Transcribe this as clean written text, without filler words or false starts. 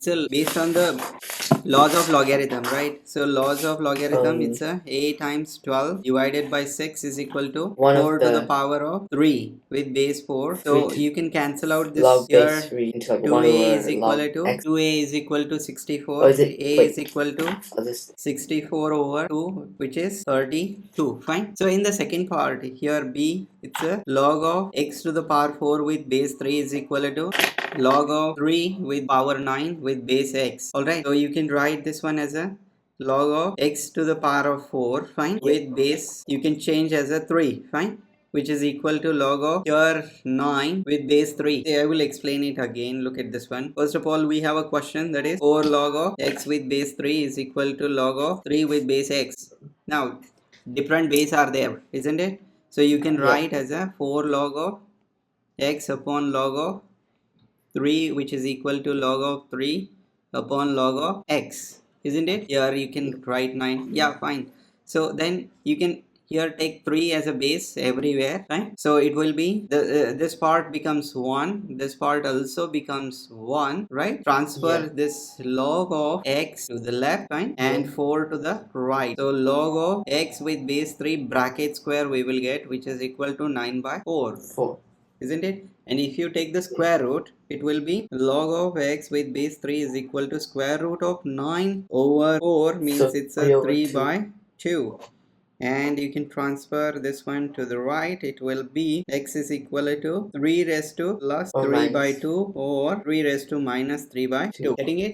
So based on the laws of logarithm, right? So laws of logarithm, it's a times 12 divided by 6 is equal to 4 to the power of 3 with base 4. So you can cancel out this log here. base 3 into like 2a is equal log to x. 2a is equal to 64. Or is it, a wait, is equal to I'll just 64 over 2, which is 32. Fine. So in the second part here, b, it's a log of x to the power 4 with base 3 is equal to log of 3 with power 9 with base x. Alright, so you can write this one as a log of x to the power of 4, fine, with base you can change as a 3, fine, which is equal to log of here 9 with base 3. I will explain it again. Look at this one. First of all, we have a question that is 4 log of x with base 3 is equal to log of 3 with base x. Now different base are there, isn't it? So you can write as a 4 log of x upon log of 3, which is equal to log of 3 upon log of x, isn't it? Here you can write 9. Yeah, fine. So then you can here take 3 as a base everywhere, right? So it will be this part becomes 1, this part also becomes 1, right? Transfer this log of x to the left, right? And 4 to the right. So log of x with base 3 bracket square we will get, which is equal to 9 by 4. Isn't it? And if you take the square root, it will be log of x with base 3 is equal to square root of 9 over 4, means it's a 3 by 2. And you can transfer this one to the right. It will be x is equal to 3 raised to plus 3 by 2 or 3 raised to minus 3 by 2. Getting it?